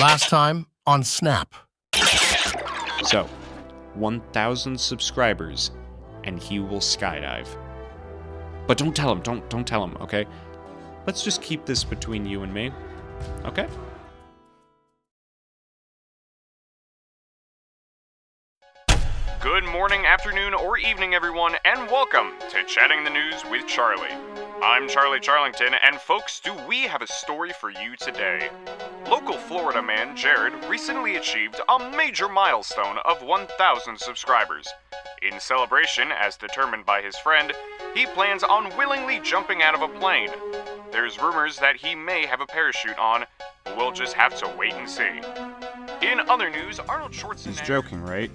Last time on Snap. So, 1,000 subscribers, and he will skydive. But don't tell him, don't tell him, okay? Let's just keep this between you and me, okay? Good morning, afternoon, or evening, everyone, and welcome to Chatting the News with Charlie. I'm Charlie Charlington, and folks, do we have a story for you today? Local Florida man Jared recently achieved a major milestone of 1,000 subscribers. In celebration, as determined by his friend, he plans on willingly jumping out of a plane. There's rumors that he may have a parachute on. We'll just have to wait and see. In other news, Arnold Schwarzenegger... He's joking, right?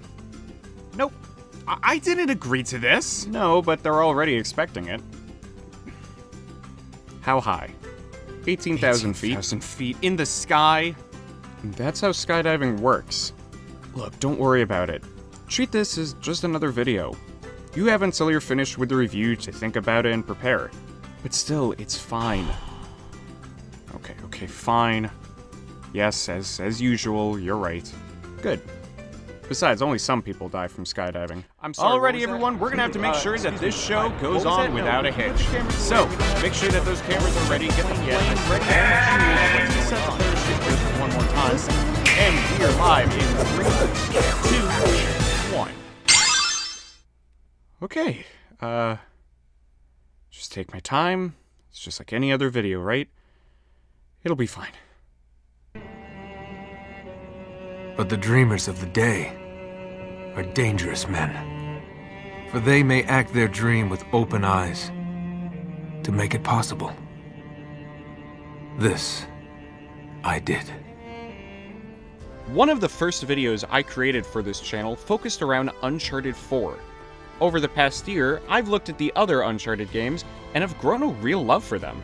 Nope. I didn't agree to this. No, but they're already expecting it. How high? 18,000 feet. 18,000 feet in the sky. That's how skydiving works. Look, don't worry about it. Treat this as just another video. You have until you're finished with the review to think about it and prepare. But still, it's fine. Okay, fine. Yes, as usual, you're right. Good. Besides, only some people die from skydiving. I'm sorry. Alrighty, everyone, we're gonna have to make sure that this show goes on without a hitch. So, make sure that those cameras are ready, get the plane ready, and choose what's going on. Just one more time. And we are live in 3, 2, 1. Okay, just take my time. It's just like any other video, right? It'll be fine. But the dreamers of the day are dangerous men, for they may act their dream with open eyes to make it possible. This I did. One of the first videos I created for this channel focused around Uncharted 4. Over the past year, I've looked at the other Uncharted games and have grown a real love for them.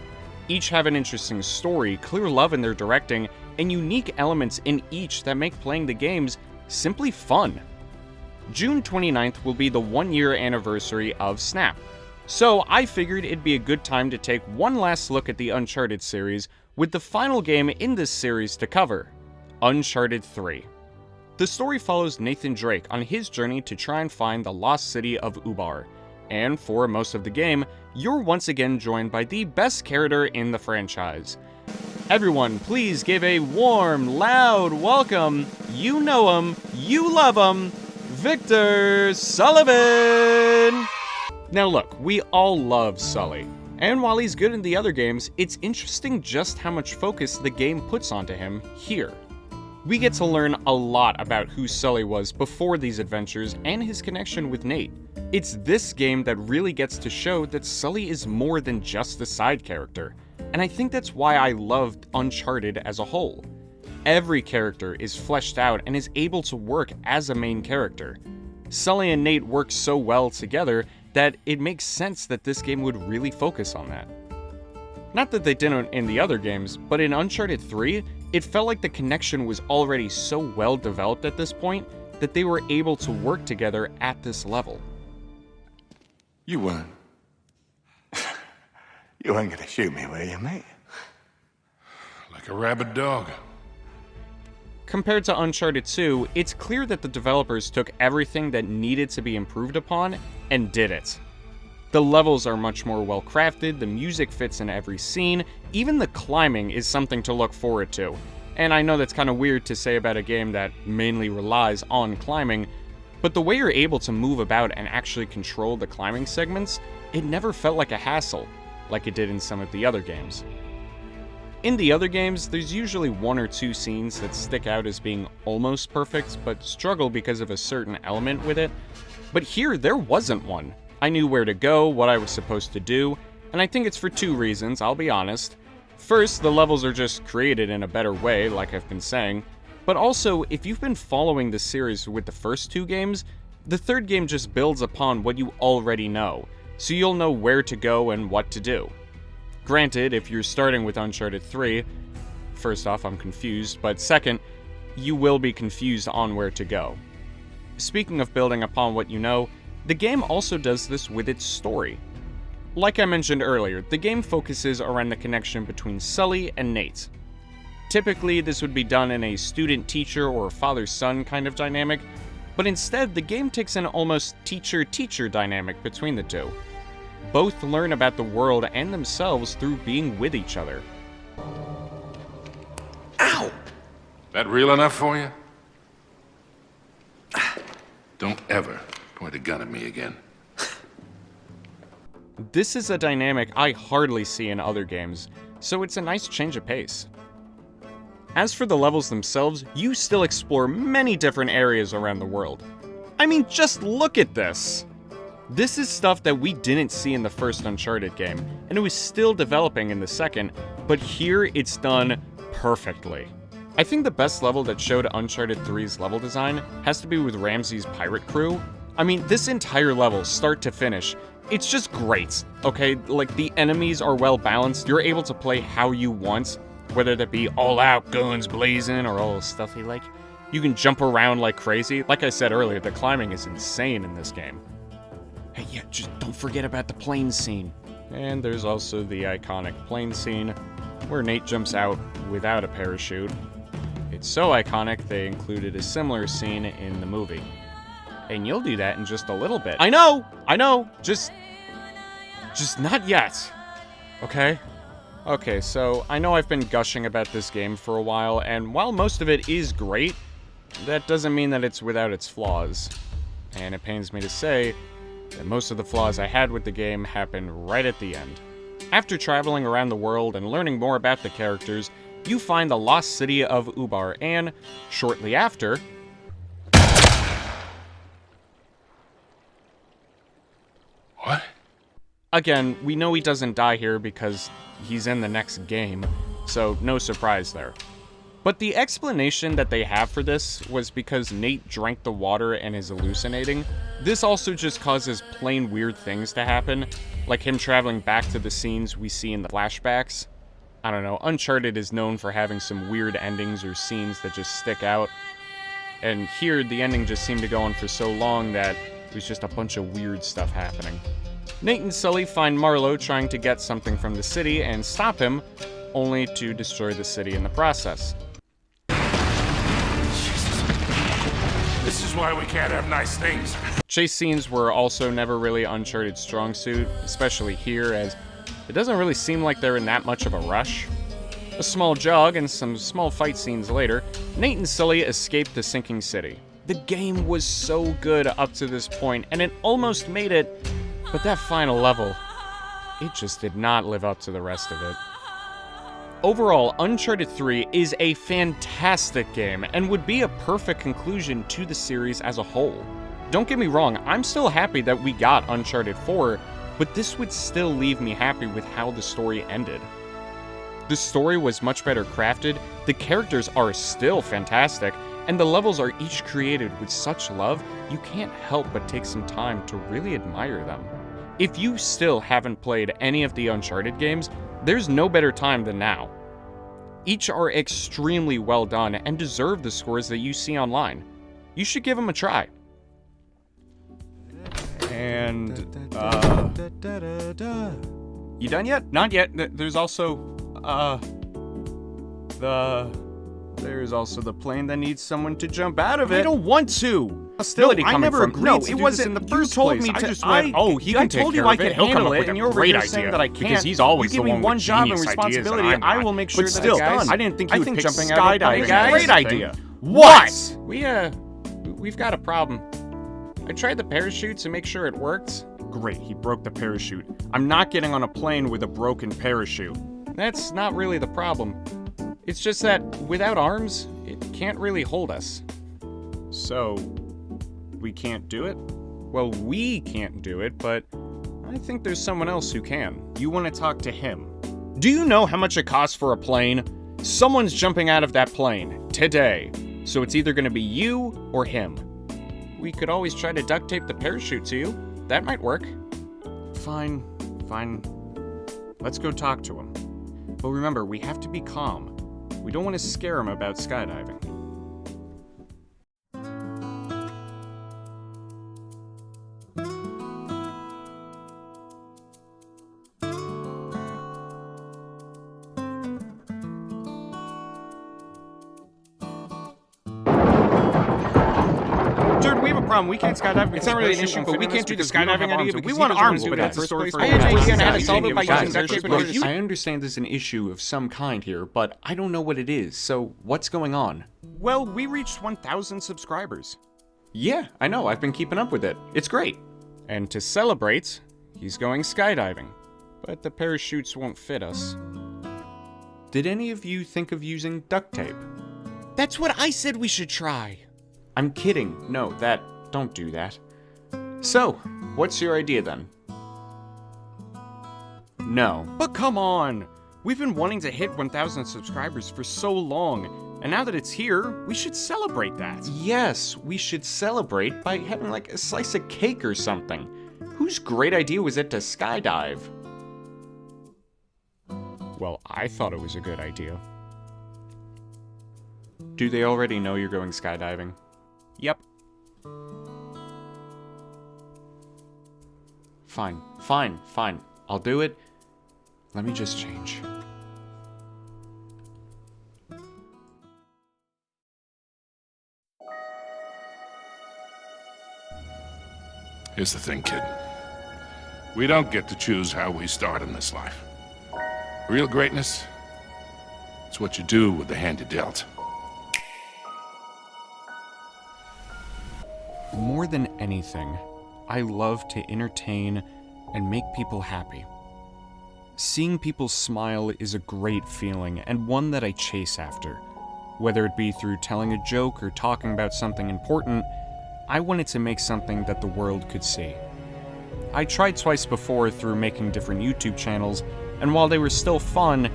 Each have an interesting story, clear love in their directing, and unique elements in each that make playing the games simply fun. June 29th will be the 1-year anniversary of Snap, so I figured it'd be a good time to take one last look at the Uncharted series with the final game in this series to cover, Uncharted 3. The story follows Nathan Drake on his journey to try and find the lost city of Ubar, and for most of the game, you're once again joined by the best character in the franchise. Everyone, please give a warm, loud welcome. You know him, you love him, Victor Sullivan! Now look, we all love Sully, and while he's good in the other games, it's interesting just how much focus the game puts onto him here. We get to learn a lot about who Sully was before these adventures and his connection with Nate. It's this game that really gets to show that Sully is more than just a side character, and I think that's why I loved Uncharted as a whole. Every character is fleshed out and is able to work as a main character. Sully and Nate work so well together that it makes sense that this game would really focus on that. Not that they didn't in the other games, but in Uncharted 3, it felt like the connection was already so well developed at this point that they were able to work together at this level. You weren't. You weren't gonna shoot me, were you, mate? Like a rabid dog. Compared to Uncharted 2, it's clear that the developers took everything that needed to be improved upon and did it. The levels are much more well crafted, the music fits in every scene, even the climbing is something to look forward to. And I know that's kind of weird to say about a game that mainly relies on climbing, but the way you're able to move about and actually control the climbing segments, it never felt like a hassle, like it did in some of the other games. In the other games, there's usually 1 or 2 scenes that stick out as being almost perfect, but struggle because of a certain element with it. But here, there wasn't one. I knew where to go, what I was supposed to do, and I think it's for 2 reasons, I'll be honest. First, the levels are just created in a better way, like I've been saying, but also, if you've been following the series with the first 2 games, the third game just builds upon what you already know, so you'll know where to go and what to do. Granted, if you're starting with Uncharted 3, first off, I'm confused, but second, you will be confused on where to go. Speaking of building upon what you know, the game also does this with its story. Like I mentioned earlier, the game focuses around the connection between Sully and Nate. Typically, this would be done in a student-teacher or father-son kind of dynamic, but instead, the game takes an almost teacher-teacher dynamic between the two. Both learn about the world and themselves through being with each other. Ow! That real enough for you? Don't ever point a gun at me again. This is a dynamic I hardly see in other games, so it's a nice change of pace. As for the levels themselves, you still explore many different areas around the world. I mean, just look at this! This is stuff that we didn't see in the first Uncharted game, and it was still developing in the second, but here it's done perfectly. I think the best level that showed Uncharted 3's level design has to be with Ramsey's pirate crew. I mean, this entire level, start to finish, it's just great, okay? Like, the enemies are well balanced, you're able to play how you want, whether that be all out, guns blazing, or all stuffy like. You can jump around like crazy. Like I said earlier, the climbing is insane in this game. Hey, yeah, just don't forget about the plane scene. And there's also the iconic plane scene, where Nate jumps out without a parachute. It's so iconic, they included a similar scene in the movie. And you'll do that in just a little bit. I know, just not yet, okay? Okay, so I know I've been gushing about this game for a while, and while most of it is great, that doesn't mean that it's without its flaws. And it pains me to say that most of the flaws I had with the game happened right at the end. After traveling around the world and learning more about the characters, you find the lost city of Ubar, and shortly after... What? Again, we know he doesn't die here because he's in the next game, so no surprise there. But the explanation that they have for this was because Nate drank the water and is hallucinating. This also just causes plain weird things to happen, like him traveling back to the scenes we see in the flashbacks. I don't know, Uncharted is known for having some weird endings or scenes that just stick out. And here, the ending just seemed to go on for so long that it was just a bunch of weird stuff happening. Nate and Sully find Marlowe trying to get something from the city and stop him, only to destroy the city in the process. This is why we can't have nice things. Chase scenes were also never really Uncharted's strong suit, especially here, as it doesn't really seem like they're in that much of a rush. A small jog and some small fight scenes later, Nate and Sully escape the sinking city. The game was so good up to this point, and it almost made it, but that final level, it just did not live up to the rest of it. Overall, Uncharted 3 is a fantastic game and would be a perfect conclusion to the series as a whole. Don't get me wrong, I'm still happy that we got Uncharted 4, but this would still leave me happy with how the story ended. The story was much better crafted, the characters are still fantastic, and the levels are each created with such love, you can't help but take some time to really admire them. If you still haven't played any of the Uncharted games, there's no better time than now. Each are extremely well done and deserve the scores that you see online. You should give them a try. And, you done yet? Not yet. There's also, there's also the plane that needs someone to jump out of it. I don't want to. Hostility I coming never from. agreed No, to it do wasn't this in the you first told place. me I to. just went, oh, he I can take told you care I of could it. He'll come handle up it, with and a you're over great here saying idea, that I can't. because he's always you give the me one one with job and genius ideas, and responsibility. I'm I not. will make sure But that still, it's done. I didn't think I you would think pick jumping out of a plane skydiving is as a great something. idea. What? We've got a problem. I tried the parachute to make sure it worked. Great, he broke the parachute. I'm not getting on a plane with a broken parachute. That's not really the problem. It's just that without arms, it can't really hold us. So, we can't do it? Well, we can't do it, but I think there's someone else who can. You want to talk to him. Do you know how much it costs for a plane? Someone's jumping out of that plane today. So it's either going to be you or him. We could always try to duct tape the parachute to you. That might work. Fine. Let's go talk to him. But remember, we have to be calm. We don't want to scare him about skydiving. problem. We can't skydive. It's not really an issue, but we can't do the skydiving idea because we he want doesn't arms, do but it in that's the the story first for place. another I time. understand how to solve it by Guys, using there's duct tape, just- but you... I understand there's an issue of some kind here, but I don't know what it is, so what's going on? Well, we reached 1,000 subscribers. Yeah, I know, I've been keeping up with it. It's great. And to celebrate, he's going skydiving. But the parachutes won't fit us. Did any of you think of using duct tape? That's what I said we should try. I'm kidding. No, don't do that. So, what's your idea then? No. But come on! We've been wanting to hit 1,000 subscribers for so long, and now that it's here, we should celebrate that. Yes, we should celebrate by having like a slice of cake or something. Whose great idea was it to skydive? Well, I thought it was a good idea. Do they already know you're going skydiving? Yep. Fine. I'll do it. Let me just change. Here's the thing, kid. We don't get to choose how we start in this life. Real greatness, it's what you do with the hand you're dealt. More than anything, I love to entertain and make people happy. Seeing people smile is a great feeling and one that I chase after. Whether it be through telling a joke or talking about something important, I wanted to make something that the world could see. I tried twice before through making different YouTube channels, and while they were still fun,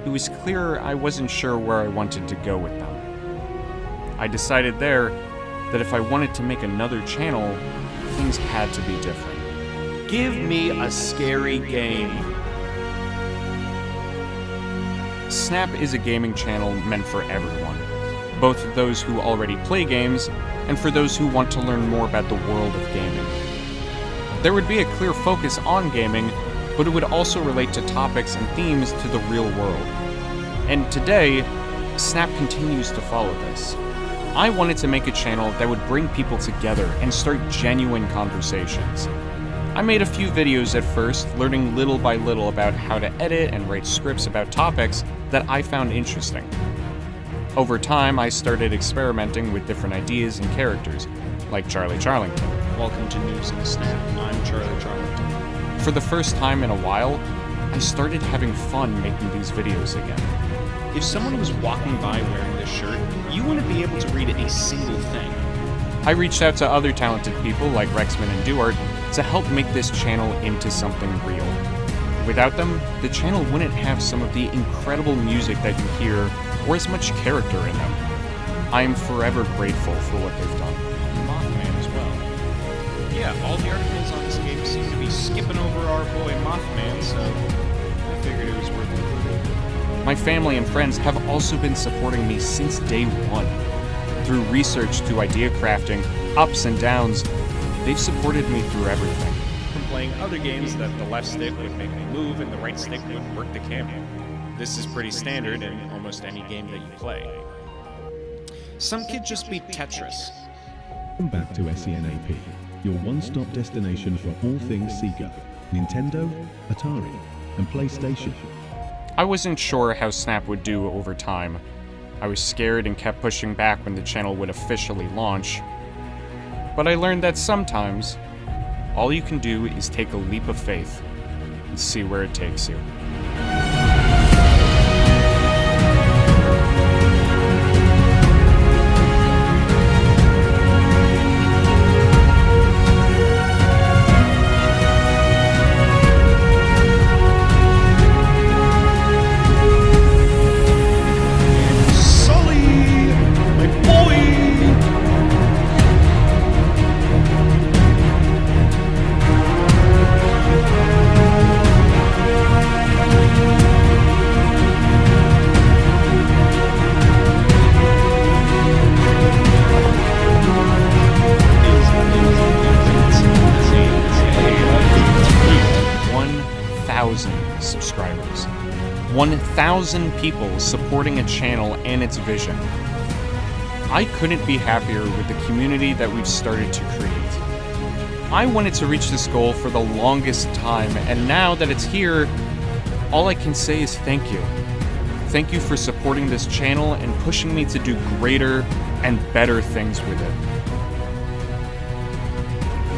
it was clear I wasn't sure where I wanted to go with them. I decided there that if I wanted to make another channel, things had to be different. Give me a scary game. Snap is a gaming channel meant for everyone, both those who already play games and for those who want to learn more about the world of gaming. There would be a clear focus on gaming, but it would also relate to topics and themes to the real world. And today, Snap continues to follow this. I wanted to make a channel that would bring people together and start genuine conversations. I made a few videos at first, learning little by little about how to edit and write scripts about topics that I found interesting. Over time, I started experimenting with different ideas and characters, like Charlie Charlington. Welcome to News in the Snap. I'm Charlie Charlington. For the first time in a while, I started having fun making these videos again. If someone was walking by wearing this shirt, you wouldn't be able to read a single thing. I reached out to other talented people like Rexman and Duart to help make this channel into something real. Without them, the channel wouldn't have some of the incredible music that you hear or as much character in them. I am forever grateful for what they've done. Mothman as well. Yeah, all the articles on this game seem to be skipping over our boy Mothman, so I figured it was worth including. My family and friends have also been supporting me since day one. Through research to idea crafting, ups and downs, they've supported me through everything. From playing other games that the left stick would make me move and the right stick would work the camera. This is pretty standard in almost any game that you play. Some kids just beat Tetris. Welcome back to SENAP, your one-stop destination for all things Sega, Nintendo, Atari, and PlayStation. I wasn't sure how Snap would do over time. I was scared and kept pushing back when the channel would officially launch. But I learned that sometimes, all you can do is take a leap of faith and see where it takes you. Subscribers. 1,000 people supporting a channel and its vision. I couldn't be happier with the community that we've started to create. I wanted to reach this goal for the longest time, and now that it's here, all I can say is thank you. Thank you for supporting this channel and pushing me to do greater and better things with it.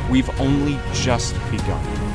We've only just begun.